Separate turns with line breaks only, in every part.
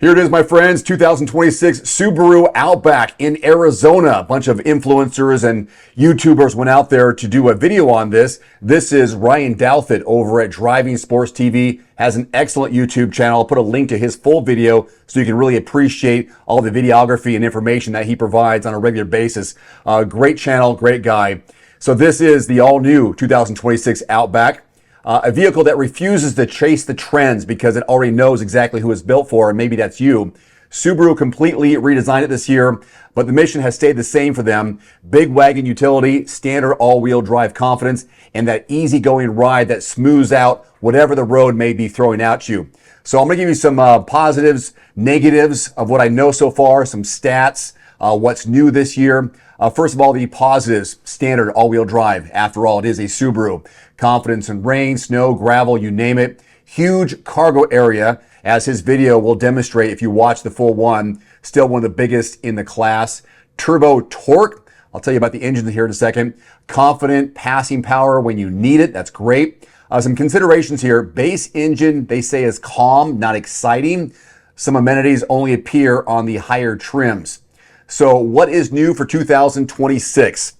Here it is, my friends, 2026 Subaru Outback in Arizona. A bunch of influencers and YouTubers went out there to do a video on this. This is Ryan Douthit over at Driving Sports TV, has an excellent YouTube channel. I'll put a link to his full video so you can really appreciate all the videography and information that he provides on a regular basis. Great channel, great guy. So this is the all-new 2026 Outback. A vehicle that refuses to chase the trends because it already knows exactly who it's built for, and maybe that's you. Subaru completely redesigned it this year, but the mission has stayed the same for them. Big wagon utility, standard all-wheel drive confidence, and that easygoing ride that smooths out whatever the road may be throwing at you. So I'm going to give you some positives, negatives of what I know so far, some stats, what's new this year. First of all, the positives, standard all-wheel drive. After all, it is a Subaru. Confidence in rain, snow, gravel, you name it. Huge cargo area, as his video will demonstrate if you watch the full one. Still one of the biggest in the class. Turbo torque. I'll tell you about the engine here in a second. Confident passing power when you need it. That's great. Some considerations here. Base engine, they say, is calm, not exciting. Some amenities only appear on the higher trims. So what is new for 2026?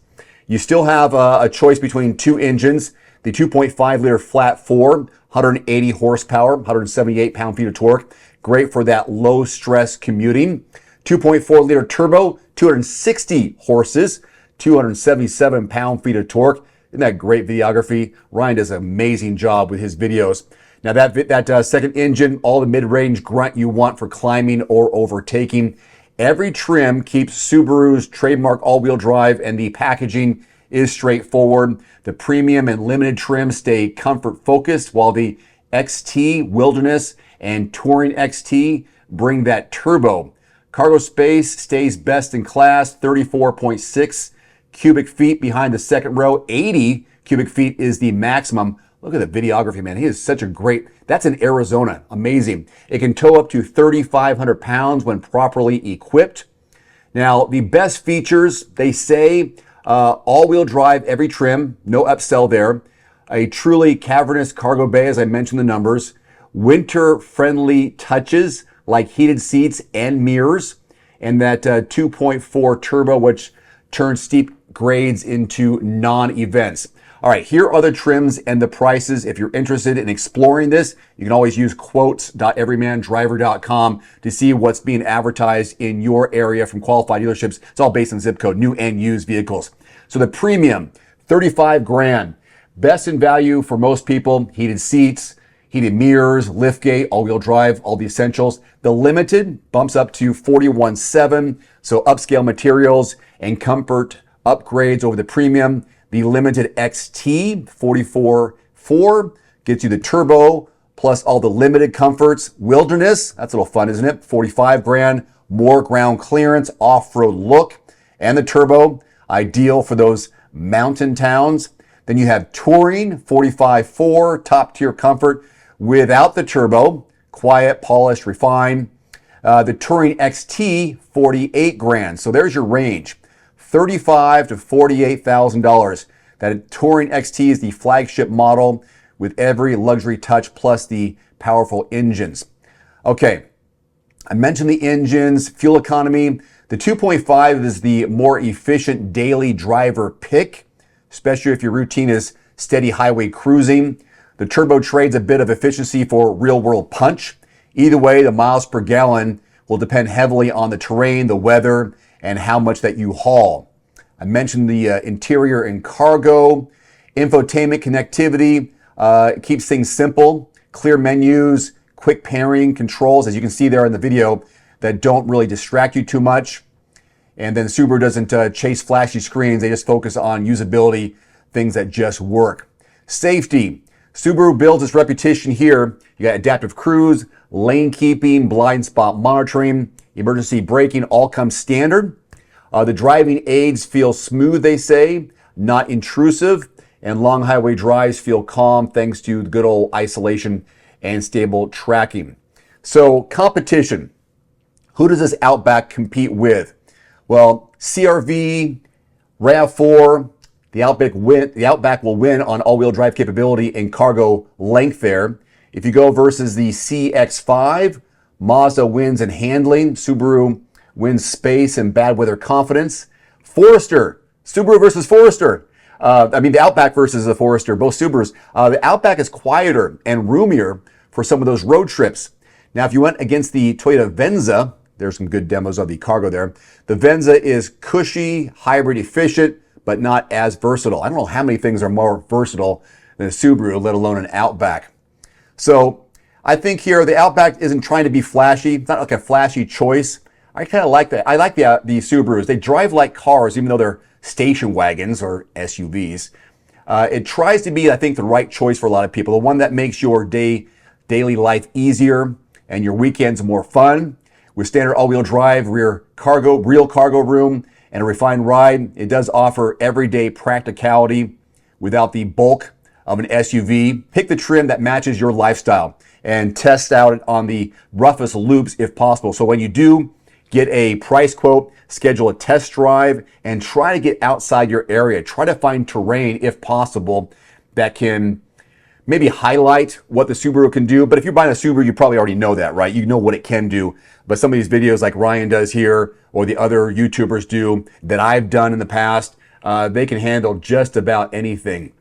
You still have a choice between two engines. The 2.5 liter flat four, 180 horsepower, 178 pound-feet of torque. Great for that low stress commuting. 2.4 liter turbo, 260 horses, 277 pound-feet of torque. Isn't that great videography? Ryan does an amazing job with his videos. Now that second engine, all the mid-range grunt you want for climbing or overtaking. Every trim keeps Subaru's trademark all-wheel drive, and the packaging is straightforward. The premium and limited trim stay comfort focused, while the XT, Wilderness, and Touring XT bring that turbo. Cargo space stays best in class, 34.6 cubic feet behind the second row. 80 cubic feet is the maximum. Look at the videography, man. He is such a great, that's in Arizona. Amazing. It can tow up to 3,500 pounds when properly equipped. Now, the best features, they say, all-wheel drive, every trim, no upsell there. A truly cavernous cargo bay, as I mentioned the numbers. Winter-friendly touches like heated seats and mirrors. And that 2.4 turbo, which turns steep grades into non-events. All right, here are the trims and the prices. If you're interested in exploring this, you can always use quotes.everymandriver.com to see what's being advertised in your area from qualified dealerships. It's all based on zip code, new and used vehicles. So the premium, 35 grand. Best in value for most people, heated seats, heated mirrors, liftgate, all-wheel drive, all the essentials. The limited bumps up to 41.7, so upscale materials and comfort upgrades over the premium. The limited XT, 44.4, gets you the turbo plus all the limited comforts. Wilderness, that's a little fun, isn't it? 45 grand, more ground clearance, off-road look, and the turbo, ideal for those mountain towns. Then you have Touring, 45.4, top tier comfort without the turbo, quiet, polished, refined. The Touring XT, 48 grand. So there's your range. $35,000 to $48,000. That Touring XT is the flagship model with every luxury touch plus the powerful engines. Okay, I mentioned the engines, fuel economy. The 2.5 is the more efficient daily driver pick, especially if your routine is steady highway cruising. The turbo trades a bit of efficiency for real-world punch. Either way, the miles per gallon will depend heavily on the terrain, the weather, and how much that you haul. I mentioned the interior and cargo. Infotainment connectivity keeps things simple. Clear menus, quick pairing controls, as you can see there in the video, that don't really distract you too much. And then Subaru doesn't chase flashy screens. They just focus on usability, things that just work. Safety. Subaru builds its reputation here. You got adaptive cruise, lane keeping, blind spot monitoring, emergency braking, all come standard. The driving aids feel smooth, they say, not intrusive, and long highway drives feel calm thanks to the good old isolation and stable tracking. So competition. Who does this Outback compete with? Well, CR-V, RAV4, the Outback will win on all-wheel drive capability and cargo length there. If you go versus the CX-5, Mazda wins in handling. Subaru wins space and bad weather confidence. Forester, Subaru versus Forester. The Outback versus the Forester, both Subarus. The Outback is quieter and roomier for some of those road trips. Now, if you went against the Toyota Venza, there's some good demos of the cargo there. The Venza is cushy, hybrid efficient, but not as versatile. I don't know how many things are more versatile than a Subaru, let alone an Outback. So I think here the Outback isn't trying to be flashy. It's not like a flashy choice. I kind of like that. I like the Subarus. They drive like cars, even though they're station wagons or SUVs. It tries to be, I think, the right choice for a lot of people. The one that makes your daily life easier and your weekends more fun. With standard all-wheel drive, real cargo room, and a refined ride, it does offer everyday practicality without the bulk of an SUV. Pick the trim that matches your lifestyle and test out on the roughest loops if possible. So when you do get a price quote, schedule a test drive, and try to get outside your area. Try to find terrain, if possible, that can maybe highlight what the Subaru can do. But if you're buying a Subaru, you probably already know that, right? You know what it can do. But some of these videos like Ryan does here, or the other YouTubers do, that I've done in the past, they can handle just about anything.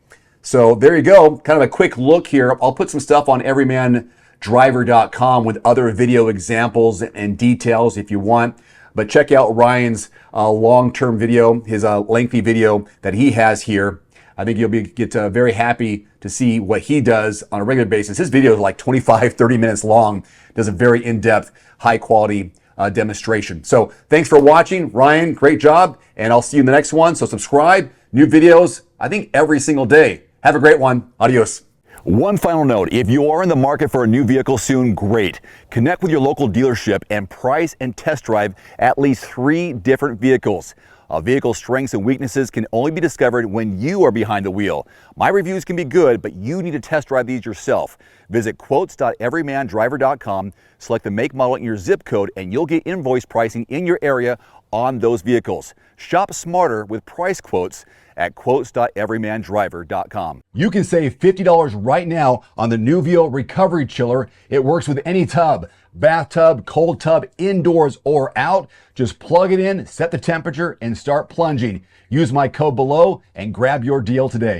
So there you go, kind of a quick look here. I'll put some stuff on everymandriver.com with other video examples and details if you want. But check out Ryan's long-term video, his lengthy video that he has here. I think you'll get very happy to see what he does on a regular basis. His video is like 25, 30 minutes long. Does a very in-depth, high-quality demonstration. So thanks for watching. Ryan, great job. And I'll see you in the next one. So subscribe. New videos, I think, every single day. Have a great one. Adios. One final note, if you are in the market for a new vehicle soon, great. Connect with your local dealership and price and test drive at least 3 different vehicles. A vehicle's strengths and weaknesses can only be discovered when you are behind the wheel. My reviews can be good, but you need to test drive these yourself. Visit quotes.everymandriver.com, select the make, model, and your zip code, and you'll get invoice pricing in your area on those vehicles. Shop smarter with price quotes at quotes.everymandriver.com. You can save $50 right now on the Nuvio Recovery Chiller. It works with any tub, bathtub, cold tub, indoors or out. Just plug it in, set the temperature, and start plunging. Use my code below and grab your deal today.